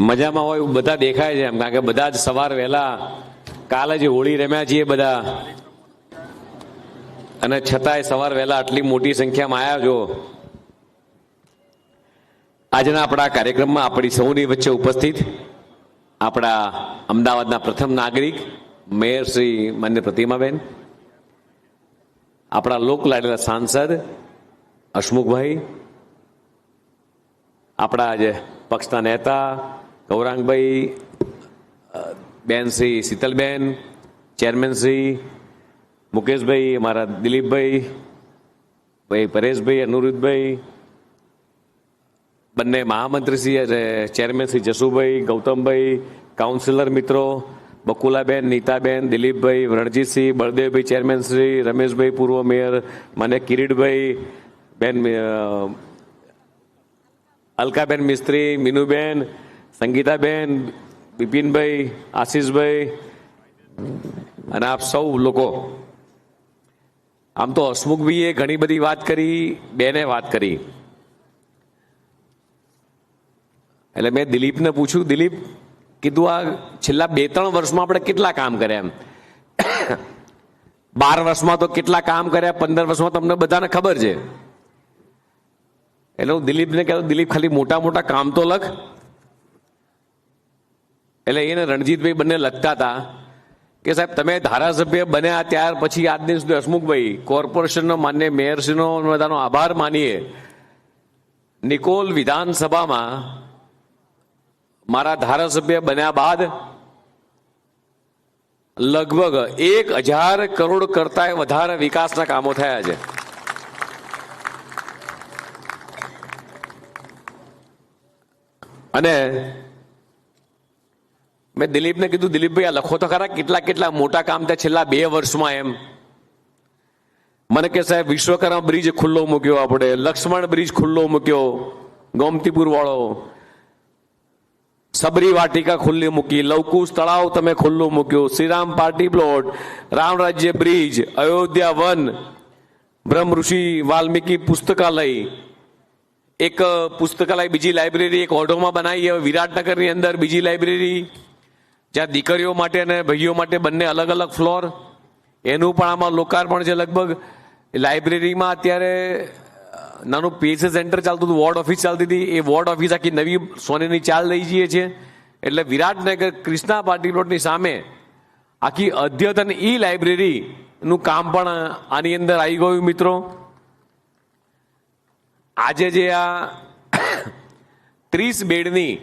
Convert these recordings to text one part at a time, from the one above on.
મજામાં હોય એવું બધા દેખાય છે એમ, કારણ કે બધા જ સવાર વહેલા કાલે જ હોળી રમ્યા છીએ બધા, અને છતાંય સવાર વહેલા આટલી મોટી સંખ્યામાં આવ્યા છો. આજના આપણા કાર્યક્રમમાં આપણી સૌની વચ્ચે ઉપસ્થિત આપણા અમદાવાદના પ્રથમ નાગરિક મેયર શ્રી માન્ય પ્રતિમાબેન, આપણા લોકલાડીલા સાંસદ હસમુખભાઈ, આપણા જે પક્ષના નેતા ગૌરાંગભાઈ, બેન શ્રી શીતલબેન, ચેરમેન શ્રી મુકેશભાઈ, અમારા દિલીપભાઈ, ભાઈ પરેશભાઈ, અનુરુદ્ધભાઈ, બંને મહામંત્રી શ્રી ચેરમેન શ્રી જસુભાઈ, ગૌતમભાઈ, કાઉન્સિલર મિત્રો બકુલાબેન, નીતાબેન, દિલીપભાઈ, રણજીતસિંહ, બળદેવભાઈ, ચેરમેન શ્રી રમેશભાઈ, પૂર્વ મેયર મને કિરીટભાઈ, બેન અલકાબેન મિસ્ત્રી, મીનુબેન, સંગીતાબેન, બિપિનભાઈ, આશીષભાઈ અને આપ સૌ લોકો. આમ તો હસમુખભાઈએ ઘણી બધી વાત કરી, બેને વાત કરી, એટલે મેં દિલીપને પૂછ્યું, દિલીપ કીધું આ છેલ્લા 2-3 વર્ષમાં આપણે કેટલા કામ કર્યા એમ. 12 વર્ષમાં તો કેટલા કામ કર્યા, 15 વર્ષમાં તમને બધાને ખબર છે. એટલે હું દિલીપને કહેતો, દિલીપ ખાલી મોટા મોટા કામ તો લખ. એટલે એને રણજીતભાઈ બંને લખતા હતા કે સાહેબ તમે ધારાસભ્ય બન્યા ત્યાર પછી આજ દિન સુધી હસમુખભાઈ કોર્પોરેશનનો માન્ય મેયરશ્રીનો બધાનો આભાર માનીએ. નિકોલ વિધાનસભામાં મારા ધારાસભ્ય બન્યા બાદ લગભગ 1000 કરોડ કરતા વધારે વિકાસના કામો થયા છે. અને મેં દિલીપને કીધું, દિલીપભાઈ આ લખો તો ખરા કેટલા કેટલા મોટા કામ થયા છેલ્લા 2 વર્ષમાં એમ. મને કે સાહેબ વિશ્વકર્મા બ્રિજ ખુલ્લો મૂક્યો, આપણે લક્ષ્મણ બ્રિજ ખુલ્લો મૂક્યો, ગોમતીપુર વાળો, સબરી વાટિકા ખુલ્લી મૂકી, લવકુશ તળાવ તમે ખુલ્લું મૂક્યું, શ્રીરામ પાર્ટી પ્લોટ, રામ રાજ્ય બ્રિજ, અયોધ્યા વન, બ્રહ્મ ઋષિ વાલ્મીકી પુસ્તકાલય, એક પુસ્તકાલય, બીજી લાઇબ્રેરી એક ઓઢોમાં બનાવી, હવે વિરાટનગરની અંદર બીજી લાઇબ્રેરી, જ્યાં દીકરીઓ માટે અને ભાઈઓ માટે બંને અલગ અલગ ફ્લોર, એનું પણ આમાં લોકાર્પણ છે. લગભગ લાઇબ્રેરીમાં અત્યારે નાનું પીએસએ સેન્ટર ચાલતું હતું, વોર્ડ ઓફિસ ચાલતી હતી, એ વોર્ડ ઓફિસ આખી નવી સોનેની ચાલ લઈ જઈએ છીએ. એટલે વિરાટનગર ક્રિષ્ના પાર્ટી પ્લોટની સામે આખી અદ્યતન લાઇબ્રેરીનું કામ પણ આની અંદર આવી ગયું. મિત્રો આજે જે આ 30 બેડની,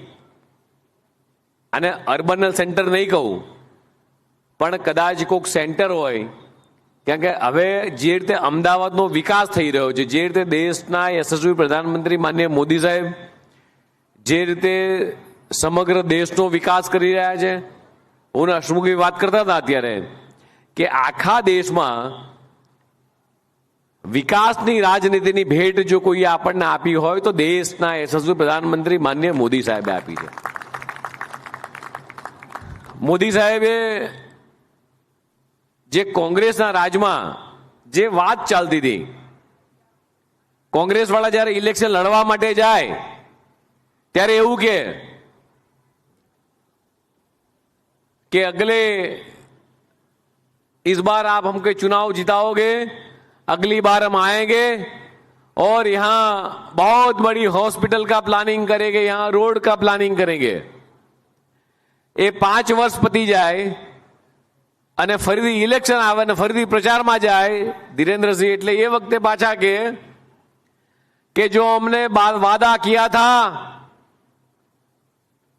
અને અર્બન સેન્ટર નહીં કહું પણ કદાચ કોઈક સેન્ટર હોય, કારણ કે હવે જે રીતે અમદાવાદનો વિકાસ થઈ રહ્યો છે, જે રીતે દેશના યશસ્વી પ્રધાનમંત્રી માનનીય મોદી સાહેબ જે રીતે સમગ્ર દેશનો વિકાસ કરી રહ્યા છે, હું હસમુખભાઈ વાત કરતા હતા અત્યારે કે આખા દેશમાં વિકાસની રાજનીતિની ભેટ જો કોઈ આપણને આપી હોય તો દેશના યશસ્વી પ્રધાનમંત્રી માનનીય મોદી સાહેબે આપી છે. મોદી સાહેબે જે કોંગ્રેસના રાજમાં જે વાત ચાલતી હતી, કોંગ્રેસ વાળા જયારે ઇલેક્શન લડવા માટે જાય ત્યારે એવું કે અગલે इस बार आप हमको चुनाव जिताओगे, अगली बार हम आएंगे और यहाँ बहुत बड़ी हॉस्पिटल का प्लानिंग करेंगे, यहाँ रोड का प्लानिंग करेंगे. એ 5 વર્ષ પતી જાય અને ફરીથી ઇલેક્શન આવે ને ફરીથી પ્રચારમાં જાય ધીરેન્દ્રસિંહ, એટલે એ વખતે પાછા કે જો हमने वादा किया था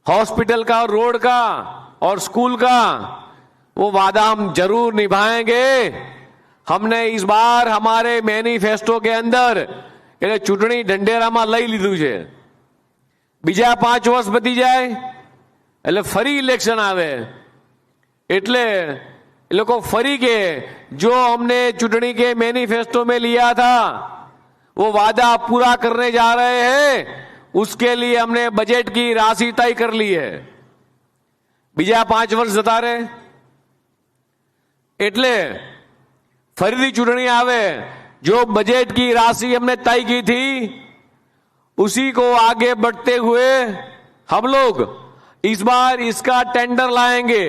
हॉस्पिटल का, रोड का और स्कूल का, वो वादा हम जरूर निभाएंगे. हमने इस बार हमारे मैनिफेस्टो के अंदर એટલે ચૂંટણી ઢંઢેરામાં લઈ લીધું છે. બીજા 5 વર્ષ પતી જાય એટલે ફરી ઇલેક્શન આવે એટલે એ લોકો ફરી કે जो हमने चुनाव के मैनिफेस्टो में लिया था वो वादा पूरा करने जा रहे हैं, उसके लिए हमने बजट की राशि तय कर ली है. બીજા 5 વર્ષ જતા રહે એટલે ફરીથી ચૂંટણી આવે, जो बजट की राशि हमने तय की थी उसी को आगे बढ़ते हुए हम लोग इस बार इसका टेंडर लाएंगे।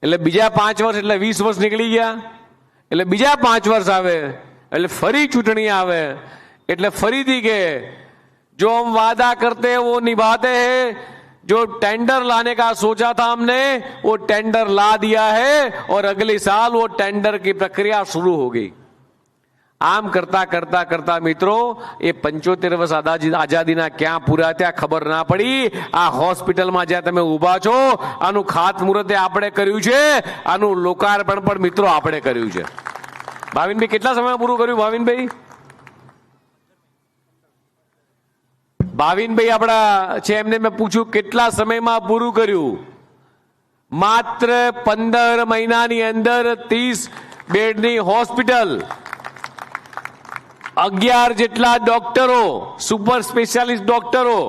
એટલે બીજા 5 વર્ષ એટલે 20 વર્ષ નીકળી ગયા, એટલે બીજા 5 વર્ષ આવે એટલે ફરી ચૂંટણી આવે, એટલે ફરીથી કે जो हम वादा करते हैं वो निभाते हैं, जो टेंडर लाने का सोचा था हमने वो टेंडर ला दिया है और अगले साल वो टेंडर की प्रक्रिया शुरू हो गई। આમ કરતા કરતા કરતા મિત્રો એ 75 વર્ષ આઝાદીના ક્યાં પૂરા થયા ખબર ના પડી। આ હોસ્પિટલમાં જ્યાં તમે ઉભા છો આનું ખાતમુહૂર્ત આપણે કર્યું છે, આનું લોકાર્પણ પણ મિત્રો આપણે કર્યું છે। ભાવિનભાઈ કેટલા સમયમાં પૂરું કર્યું? ભાવિનભાઈ આપણા છે, એમને મેં પૂછ્યું કેટલા સમયમાં પૂરું કર્યું? માત્ર 15 મહિનાની અંદર 30 બેડની હોસ્પિટલ, 11 જેટલા ડોક્ટરો, સુપર સ્પેશિયાલિસ્ટ ડોક્ટરો,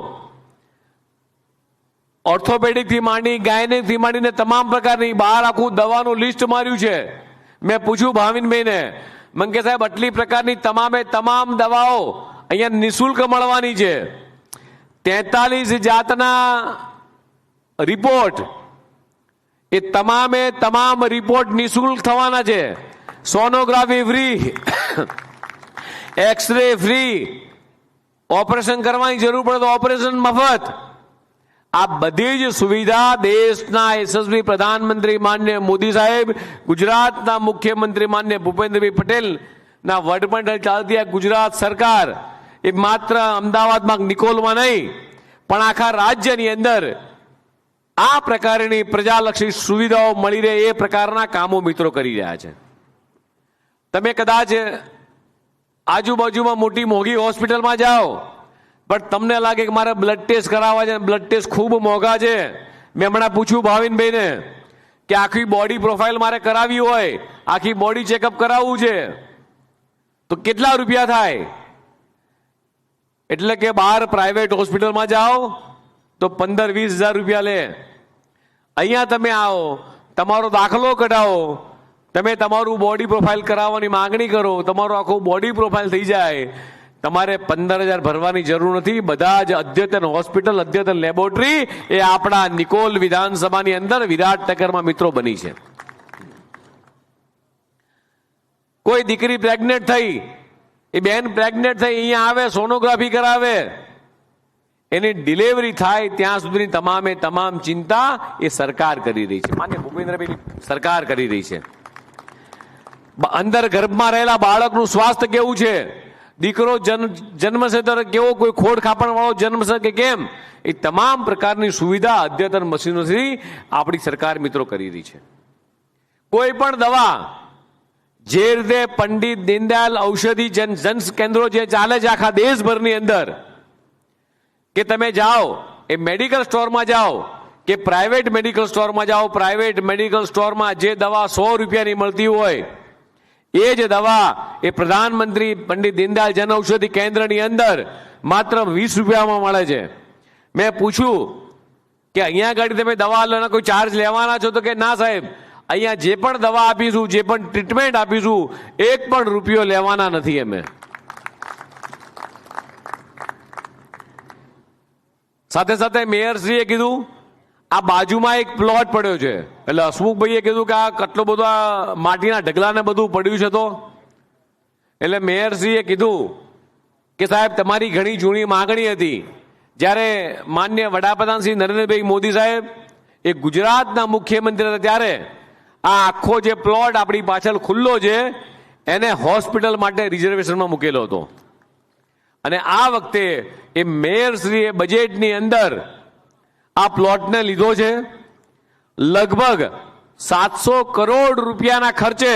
ઓર્થોપેડિક થી માંડી ગાયનેક થી માંડીને તમામ પ્રકારની બહાર આખું દવાનું લિસ્ટ માર્યું છે। મેં પૂછ્યું ભાવિનભાઈને, મને કે સાહેબ આટલી પ્રકારની તમામે તમામ દવાઓ અહીંયા નિઃશુલ્ક મળવાની છે। 43 જાતના રિપોર્ટ, એ તમામે તમામ રિપોર્ટ નિઃશુલ્ક થવાના છે। Sonography free, xray free, operation करवानी जरूर पड़े तो ऑपरेशन मफत। आ बधी ज सुविधा देशना यशस्वी प्रधानमंत्री माननीय मोदी साहेब, गुजरातना मुख्यमंत्री माननीय भूपेन्द्रभाई पटेल ना वडपण हेठळ चालती आ गुजरात सरकार ए मात्र अमदावादमां निकोलमां नहीं पण आखा राज्यनी अंदर आ प्रकारनी प्रजालक्षी सुविधाओ मळी रहे ए प्रकारना कामो मित्रो करी रह्या छे। तमे कदाच આજુબાજુમાં મોટી મોંઘી હોસ્પિટલમાં જાઓ પણ તમને લાગે કે મારે બ્લડ ટેસ્ટ કરાવવા છે, બ્લડ ટેસ્ટ ખૂબ મોંઘા છે। મેં હમણાં પૂછ્યું ભાવિનભાઈને કે આખી બોડી પ્રોફાઇલ મારે કરાવી હોય, આખી બોડી ચેકઅપ કરાવવું છે તો કેટલા રૂપિયા થાય? એટલે કે બહાર પ્રાઇવેટ હોસ્પિટલમાં જાઓ તો 15-20 હજાર રૂપિયા લે। અહીંયા તમે આવો, તમારો દાખલો કઢાવો, તમે તમારું બોડી પ્રોફાઇલ કરાવવાની માંગણી કરો, તમારો આખો બોડી પ્રોફાઇલ થઈ જાય, તમારે 15,000 ભરવાની જરૂર નથી। બધા જ અદ્યતન હોસ્પિટલ, અદ્યતન લેબોરેટરી એ આપણા નિકોલ વિધાનસભાની અંદર વિરાટનગરમાં મિત્રો બની છે। કોઈ દીકરી પ્રેગ્નેન્ટ થઈ, એ બેન પ્રેગ્નેન્ટ થઈ અહીંયા આવે, સોનોગ્રાફી કરાવે, એની ડિલિવરી થાય ત્યાં સુધીની તમામે તમામ ચિંતા એ સરકાર કરી રહી છે, માન્ય ભૂપેન્દ્રભાઈ સરકાર કરી રહી છે। અંદર ગર્ભમાં રહેલા બાળકનું સ્વાસ્થ્ય કેવું છે, દીકરો જન્મશે ત્યારે કેવો, કોઈ ખોડ ખાપણ વાળો જન્મશે કે કેમ, એ તમામ પ્રકારની સુવિધા અદ્યતન મશીનોથી આપણી સરકાર મિત્રો કરી રહી છે। કોઈ પણ દવા જે રીતે પંડિત દીનદયાલ ઔષધિ જન કેન્દ્રો જે ચાલે છે આખા દેશભરની અંદર, કે તમે જાઓ એ મેડિકલ સ્ટોરમાં જાઓ કે પ્રાઇવેટ મેડિકલ સ્ટોરમાં જાઓ, પ્રાઇવેટ મેડિકલ સ્ટોરમાં જે દવા 100 રૂપિયાની મળતી હોય એ જ દવા એ પ્રધાનમંત્રી પંડિત દીનદયાલ જન ઔષધિ કેન્દ્રની અંદર માત્ર 20 રૂપિયામાં મળે છે। મેં પૂછ્યું કે અહીંયા આગળ તમે દવા લેવાનો કોઈ ચાર્જ લેવાના છો? તો કે ના સાહેબ, અહીંયા જે પણ દવા આપીશું, જે પણ ટ્રીટમેન્ટ આપીશું, 1 પણ રૂપિયો લેવાના નથી અમે। સાથે સાથે મેયરશ્રીએ કીધું આ બાજુમાં એક પ્લોટ પડ્યો છે, એટલે હસમુખભાઈએ કીધું કે આ કેટલો બધો આ માટીના ઢગલાને બધું પડ્યું છે, તો એટલે મેયરશ્રીએ કીધું કે સાહેબ તમારી ઘણી જૂની માંગણી હતી, જ્યારે માન્ય વડાપ્રધાન શ્રી નરેન્દ્રભાઈ મોદી સાહેબ એ ગુજરાતના મુખ્યમંત્રી હતા ત્યારે આ આખો જે પ્લોટ આપણી પાછળ ખુલ્લો છે એને હોસ્પિટલ માટે રિઝર્વેશનમાં મૂકેલો હતો, અને આ વખતે એ મેયરશ્રીએ બજેટની અંદર આ પ્લોટને લીધો છે। લગભગ 700 કરોડ રૂપિયાના ખર્ચે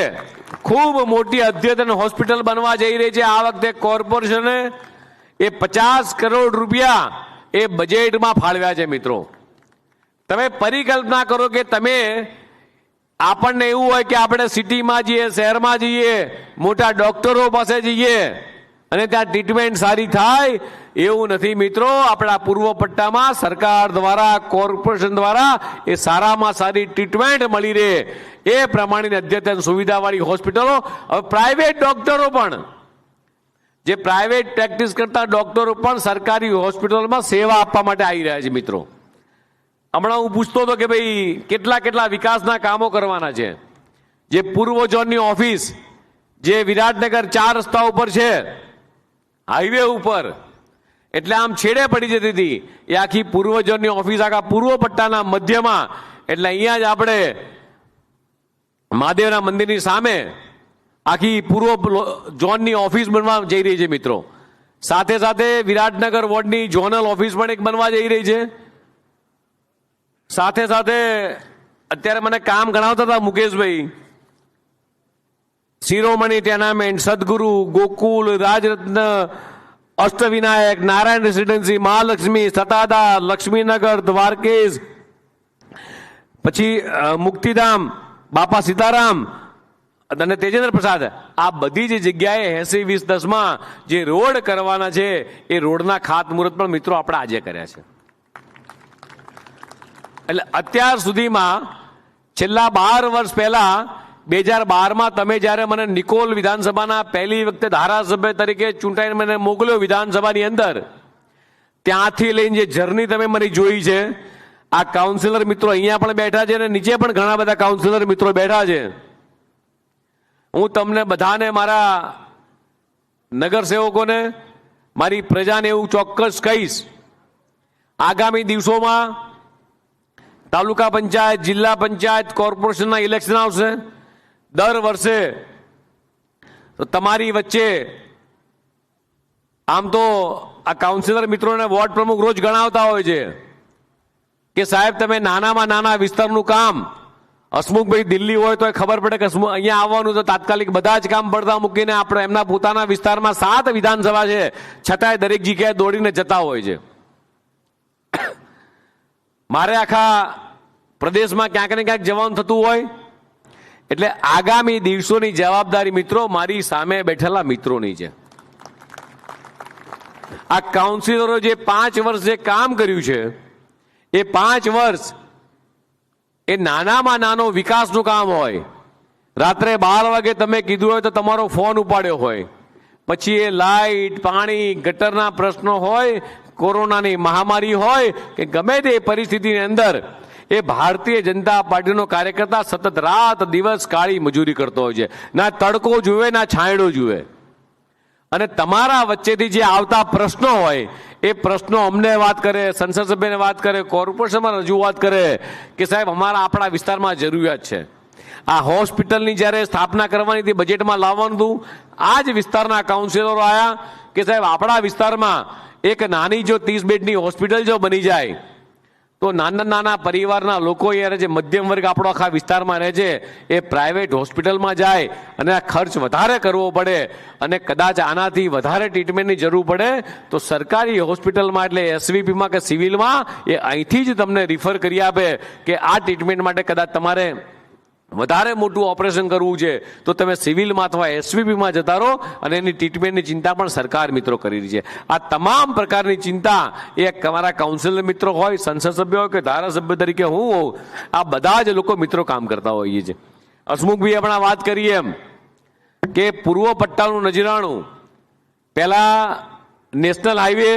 ખૂબ મોટી અદ્યતન હોસ્પિટલ બનવા જઈ રહી છે। આ વખતે કોર્પોરેશને એ 50 કરોડ રૂપિયા એ બજેટમાં ફાળવ્યા છે। મિત્રો તમે પરિકલ્પના કરો કે તમે, આપણને એવું હોય કે આપણે સિટીમાં જઈએ, શહેરમાં જઈએ, મોટા ડોક્ટરો પાસે જઈએ અને ત્યાં ટ્રીટમેન્ટ સારી થાય, એવું નથી મિત્રો। આપણા પૂર્વ પટ્ટામાં સરકાર દ્વારા, કોર્પોરેશન દ્વારા એ સારામાં સારી ટ્રીટમેન્ટ મળી રહે એ પ્રમાણેની અદ્યતન સુવિધાવાળી હોસ્પિટલો, હવે પ્રાઇવેટ ડોક્ટરો પણ, જે પ્રાઇવેટ પ્રેક્ટિસ કરતા ડોક્ટરો પણ સરકારી હોસ્પિટલમાં સેવા આપવા માટે આવી રહ્યા છે। મિત્રો હમણાં હું પૂછતો હતો કે ભાઈ કેટલા કેટલા વિકાસના કામો કરવાના છે. જે પૂર્વ ઝોનની ઓફિસ જે વિરાટનગર 4 રસ્તા ઉપર છે, હાઈવે ઉપર, એટલે આમ છેડે પડી જતી હતી, એ આખી પૂર્વ ઝોનની ઓફિસ આખા પૂર્વ પટ્ટાના મધ્યમાં, એટલે અહીંયા જ આપણે મહાદેવના મંદિરની સામે આખી પૂર્વ ઝોનની ઓફિસ બનવા જઈ રહી છે મિત્રો. સાથે સાથે વિરાટનગર વોર્ડની ઝોનલ ઓફિસ પણ એક બનવા જઈ રહી છે. સાથે સાથે અત્યારે મને કામ ગણાવતા હતા મુકેશભાઈ, શિરોમણી ટેનામેન્ટ, સદગુરુ, ગોકુલ, રાજરત્ન, અષ્ટવિનાયક, નારાયણ રેસિડેન્સી, મહાલક્ષ્મી, સતાધાર, લક્ષ્મીનગર, દ્વારકેશ, પછી મુક્તિધામ, બાપા સીતારામ અને તેજેન્દ્ર પ્રસાદ, આ બધી જ જગ્યાએ 80-20-10માં જે રોડ કરવાના છે એ રોડના ખાતમુહૂર્ત પણ મિત્રો આપણે આજે કર્યા છે. એટલે અત્યાર સુધીમાં છેલ્લા 12 વર્ષ પહેલા 2012માં તમે જ્યારે મને નિકોલ વિધાનસભાના પહેલી વખતે ધારાસભ્ય તરીકે ચૂંટાઈને મને મોકલ્યો વિધાનસભાની અંદર, ત્યાંથી લઈને જે જર્ની તમે મારી જોઈ છે, આ કાઉન્સિલર મિત્રો અહીંયા પણ બેઠા છે અને નીચે પણ ઘણા બધા કાઉન્સિલર મિત્રો બેઠા છે. હું તમને બધાને, મારા નગરસેવકોને, મારી પ્રજાને એવું ચોક્કસ કહીશ, આગામી દિવસોમાં તાલુકા પંચાયત, જિલ્લા પંચાયત, કોર્પોરેશનના ઇલેક્શન આવશે. દર વર્ષે તો તમારી વચ્ચે આમ તો આ કાઉન્સિલર મિત્રોને વોર્ડ પ્રમુખ રોજ ગણાવતા હોય છે કે સાહેબ તમે નાનામાં નાના વિસ્તારનું કામ, હસમુખભાઈ દિલ્હી હોય તો ખબર પડે કે અહીંયા આવવાનું તો તાત્કાલિક બધા જ કામ પડતા મૂકીને આપણે એમના પોતાના વિસ્તારમાં 7 વિધાનસભા છે છતાંય દરેક જગ્યાએ દોડીને જતા હોય છે. મારે આખા પ્રદેશમાં ક્યાંક ને ક્યાંક જવાનું થતું હોય, એટલે આગામી દિવસોની જવાબદારી મિત્રો મારી સામે બેઠેલા મિત્રોની છે. આ કાઉન્સિલરો જે 5 વર્ષ જે કામ કર્યું છે, એ 5 વર્ષ એ નાનામાં નાનો વિકાસનું કામ હોય. રાત્રે 12 વાગે તમે કીધું હોય તો તમારો ફોન ઉપાડ્યો હોય, પછી એ લાઇટ, પાણી, ગટરના પ્રશ્નો હોય, કોરોનાની મહામારી હોય કે ગમે તે પરિસ્થિતિની અંદર એ ભારતીય જનતા પાર્ટીનો કાર્યકર્તા સતત રાત દિવસ કાળી મજૂરી કરતો હોય છે. ના તડકો જુએ ના છાંયડો જુએ. અને તમારા વચ્ચેથી જે આવતા પ્રશ્નો હોય એ પ્રશ્નો અમને વાત કરે, સંસદ સભ્યને વાત કરે, કોર્પોરેશનમાં રજૂઆત કરે કે સાહેબ અમારા આપણા વિસ્તારમાં જરૂરિયાત છે. આ હોસ્પિટલની જ્યારે સ્થાપના કરવાની હતી, બજેટમાં લાવવાનું હતું, આ જ વિસ્તારના કાઉન્સિલરો આવ્યા કે સાહેબ આપણા વિસ્તારમાં એક નાની જો 30 બેડની હોસ્પિટલ જો બની જાય તો નાના નાના પરિવારના લોકો યાર જે મધ્યમ વર્ગ આપણો આખા વિસ્તારમાં રહે છે એ પ્રાઇવેટ હોસ્પિટલમાં જાય અને આ ખર્ચ વધારે કરવો પડે અને કદાચ આનાથી વધારે ટ્રીટમેન્ટની જરૂર પડે તો સરકારી હોસ્પિટલમાં એટલે એસવીપીમાં કે સિવિલમાં એ અહીંથી જ તમને રિફર કરી આપે કે આ ટ્રીટમેન્ટ માટે કદાચ તમારે વધારે મોટું ઓપરેશન કરવું છે તો તમે સિવિલમાં અથવા એસવીપીમાં જતા રહો અને એની ટ્રીટમેન્ટની ચિંતા પણ સરકાર મિત્રો કરી રહી છે. આ તમામ પ્રકારની ચિંતા એ તમારા કાઉન્સિલર મિત્રો હોય, સંસદ સભ્ય હોય કે ધારાસભ્ય તરીકે હું હોઉં, આ બધા જ લોકો મિત્રો કામ કરતા હોઈએ છીએ. હસમુખભાઈ હમણાં વાત કરીએ એમ કે પૂર્વ પટ્ટાનું નજરાણું પહેલા નેશનલ હાઈવે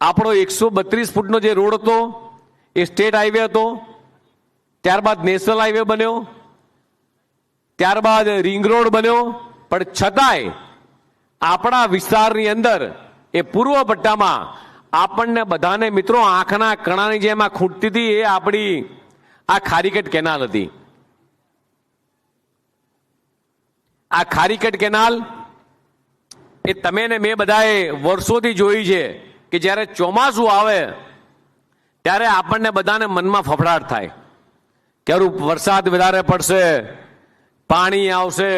આપણો 132 ફૂટનો જે રોડ હતો એ સ્ટેટ હાઈવે હતો. ત્યારબાદ નેશનલ હાઈવે બન્યો, ત્યારબાદ રિંગ રોડ બન્યો, પણ છતાંય આપણા વિસ્તારની અંદર એ પૂર્વ પટ્ટામાં આપણને બધાને મિત્રો આંખના કણાની જેમ આ ખૂટતી હતી એ આપણી આ ખારીકટ કેનાલ હતી. આ ખારીકટ કેનાલ એ તમે ને મેં બધાએ વર્ષોથી જોઈ છે કે જ્યારે ચોમાસું આવે ત્યારે આપણને બધાને મનમાં ફફડાટ થાય કે વરસાદ વધારે પડશે, પાણી આવશે,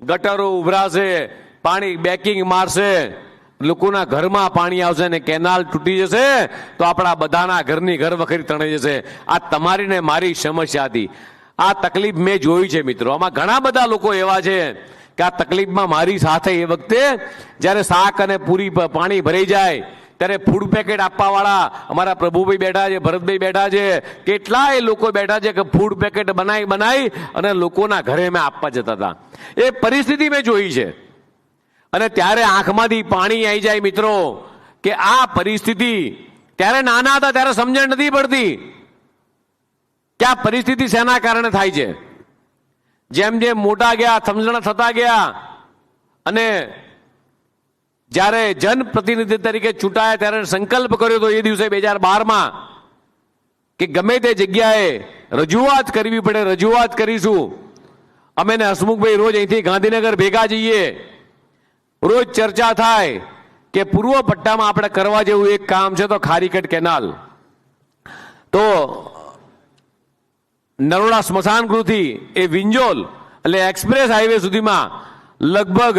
ગટરો ઉભરાશે, પાણી બેકિંગ મારશે, લોકોના ઘરમાં પાણી આવશે અને કેનાલ તૂટી જશે તો આપણા બધાના ઘરની ઘર વખરી તણાઈ જશે. આ તમારી ને મારી સમસ્યા હતી. આ તકલીફ મેં જોઈ છે મિત્રો. આમાં ઘણા બધા લોકો એવા છે કે આ તકલીફમાં મારી સાથે એ વખતે જ્યારે શાક અને પૂરી પાણી ભરાઈ જાય ત્યારે ફૂડ પેકેટ આપવાવાળા અમારા પ્રભુભાઈ બેઠા છે, ભરતભાઈ બેઠા છે, કેટલાય લોકો બેઠા છે કે ફૂડ પેકેટ બનાવી અને લોકોના ઘરે મેં આપવા જતા હતા. એ પરિસ્થિતિ મેં જોઈ છે અને ત્યારે આંખમાંથી પાણી આવી જાય મિત્રો કે આ પરિસ્થિતિ ત્યારે નાના હતા ત્યારે સમજણ નથી પડતી કે આ પરિસ્થિતિ શેના કારણે થાય છે. જેમ જેમ મોટા ગયા, સમજણ થતા ગયા અને જ્યારે જનપ્રતિનિધિ તરીકે ચૂંટાયા ત્યારે સંકલ્પ કર્યો હતો એ દિવસે 2012માં કે ગમે તે જગ્યાએ રજૂઆત કરવી પડે, રજૂઆત કરીશું. અમે ને હસમુખભાઈ રોજ અહીંથી ગાંધીનગર ભેગા જઈએ, રોજ ચર્ચા થાય કે પૂર્વ પટ્ટામાં આપણે કરવા જેવું એક કામ છે તો ખારીકટ કેનાલ. તો નરોડા સ્મશાન ગૃહથી એ વિંજોલ એટલે એક્સપ્રેસ હાઈવે સુધીમાં લગભગ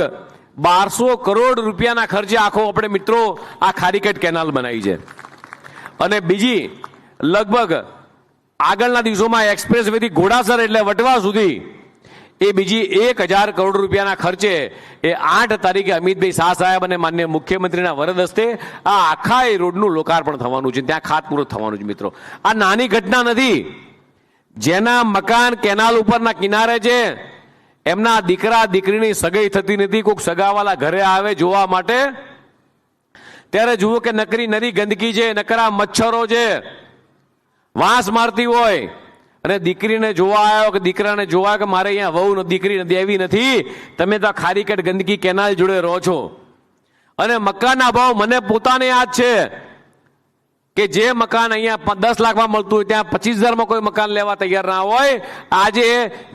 1200 કરોડ રૂપિયાના ખર્ચે આખો આપણે મિત્રો આ ખારીકટ કેનાલ બનાવી છે. અને બીજી લગભગ આગળના દિવસોમાં એક્સપ્રેસ વેથી ઘોડાસર એટલે વટવા સુધી એ બીજી 1000 કરોડ રૂપિયાના ખર્ચે એ 8 તારીખે અમિતભાઈ શાહ સાહેબ અને માનનીય મુખ્યમંત્રીના વરદ હસ્તે આ આખા એ રોડનું લોકાર્પણ થવાનું છે, ત્યાં ખાતમુહૂર્ત થવાનું છે. મિત્રો આ નાની ઘટના નથી. જેના મકાન કેનાલ ઉપરના કિનારે છે એમના દીકરા દીકરીની સગાઈ થતી નથી, કોઈક સગાવાલા ઘરે આવે જોવા માટે ત્યારે જુઓ કે નકરી નરી ગંદકી છે, નકરા મચ્છરો છે, વાંસ મારતી હોય. અને દીકરીને જોવા આવ્યો કે દીકરાને જોવા કે મારે અહીંયા વહુ દીકરી દેવી નથી, તમે તો ખારીકટ ગંદકી કેનાલ જોડે રહો છો. અને મકાનના ભાવ મને પોતાને યાદ છે કે જે મકાન અહીંયા 10 લાખમાં મળતું હોય ત્યાં 25,000માં કોઈ મકાન લેવા તૈયાર ના હોય. આજે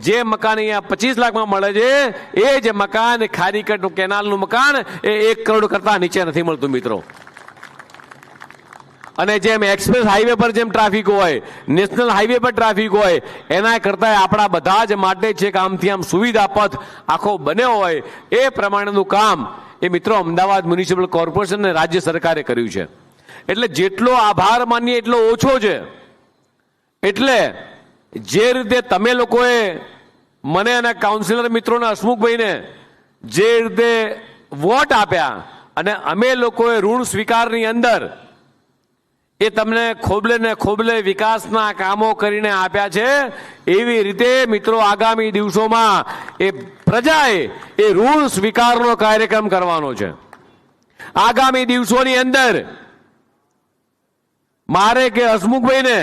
જે મકાન અહીંયા 25 લાખમાં મળે છે એ જ મકાન ખારીકટ કેનાલનું મકાન એ 1 કરોડ કરતા નીચે નથી મળતું મિત્રો. અને જેમ એક્સપ્રેસ હાઈવે પર જેમ ટ્રાફિક હોય, નેશનલ હાઈવે પર ટ્રાફિક હોય, એના કરતા આપણા બધા જ માટે છે કે આમથી આમ સુવિધા પથ આખો બન્યો હોય એ પ્રમાણેનું કામ એ મિત્રો અમદાવાદ મ્યુનિસિપલ કોર્પોરેશન અને રાજ્ય સરકારે કર્યું છે. એટલે જેટલો આભાર માનીએ એટલો ઓછો છે. એટલે જે રીતે તમે લોકોએ મને અને કાઉન્સિલર મિત્રોને હસમુખભાઈને જે રીતે વોટ આપ્યા અને અમે લોકોએ ઋણ સ્વીકારની અંદર એ તમને ખોબલે ને ખોબલે વિકાસના કામો કરીને આપ્યા છે, એવી રીતે મિત્રો આગામી દિવસોમાં એ પ્રજાએ એ ઋણ સ્વીકારનો કાર્યક્રમ કરવાનો છે. આગામી દિવસોની અંદર મારે કે હસમુખભાઈને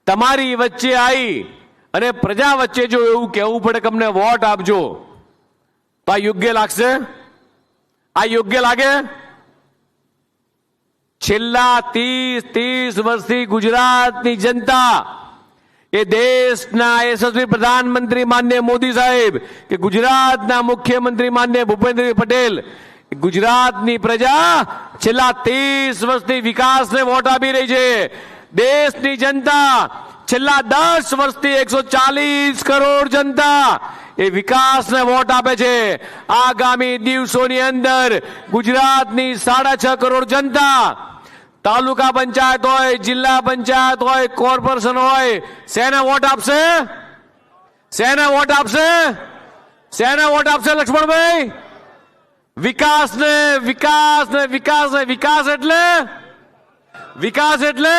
તમારી વચ્ચે આવી અને પ્રજા વચ્ચે જો એવું કહેવું પડે કે અમને વોટ આપજો તો આ યોગ્ય લાગશે? આ યોગ્ય લાગે? છેલ્લા 30 વર્ષથી ગુજરાતની જનતા એ દેશના યશસ્વી પ્રધાનમંત્રી માનનીય મોદી સાહેબ કે ગુજરાતના મુખ્યમંત્રી માનનીય ભૂપેન્દ્રભાઈ પટેલ, ગુજરાતની પ્રજા છેલ્લા 30 વર્ષથી વિકાસને વોટ આપી રહી છે. દેશની જનતા છેલ્લા 10 વર્ષથી 140 કરોડ જનતા એ વિકાસને વોટ આપે છે. આગામી દિવસોની અંદર ગુજરાતની 6.5 કરોડ જનતા તાલુકા પંચાયત હોય, જિલ્લા પંચાયત હોય, કોર્પોરેશન હોય, શેને વોટ આપશે? શેને વોટ આપશે? શેને વોટ આપશે લક્ષ્મણભાઈ? વિકાસને, વિકાસને, વિકાસને. વિકાસ એટલે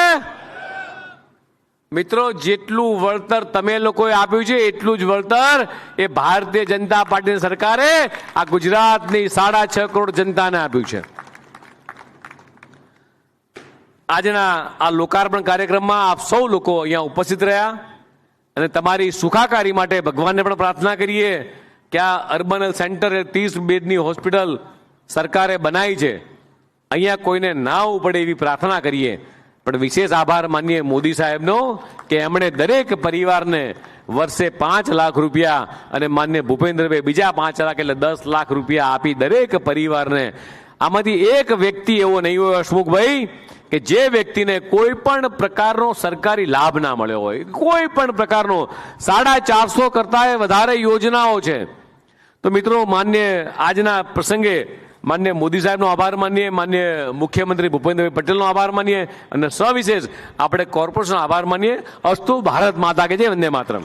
મિત્રો જેટલું વળતર તમે લોકોએ આપ્યું છે એટલું જ વળતર એ ભારતીય જનતા પાર્ટીની સરકારે આ ગુજરાતની 6.5 કરોડ જનતાને આપ્યું છે. આજના આ લોકાર્પણ કાર્યક્રમમાં આપ સૌ લોકો અહીંયા ઉપસ્થિત રહ્યા અને તમારી સુખાકારી માટે ભગવાનને પણ પ્રાર્થના કરીએ કે આ અર્બન હેલ્થ સેન્ટર 30 બેડની હોસ્પિટલ સરકારે બનાવી છે, અહીંયા કોઈને ના આવવું પડે એવી પ્રાર્થના કરીએ. પણ વિશેષ આભાર માનીએ મોદી સાહેબનો કે એમણે દરેક પરિવારને વર્ષે 5 લાખ રૂપિયા અને માનનીય ભૂપેન્દ્રભાઈ બીજા 5 લાખ એટલે 10 લાખ રૂપિયા આપી દરેક પરિવારને. આમાંથી એક વ્યક્તિ એવો નહીં હોય હસમુખભાઈ કે જે વ્યક્તિને કોઈ પણ પ્રકારનો સરકારી લાભ ના મળ્યો હોય, કોઈ પણ પ્રકારનો. 450 કરતા વધારે યોજનાઓ છે. તો મિત્રો માન્ય આજના પ્રસંગે માન્ય મોદી સાહેબનો આભાર માનીએ, માન્ય મુખ્યમંત્રી ભૂપેન્દ્રભાઈ પટેલનો આભાર માનીએ અને સવિશેષ આપણે કોર્પોરેશનનો આભાર માનીએ. અસ્તુ ભારત માતા કે જય, વંદે માતરમ.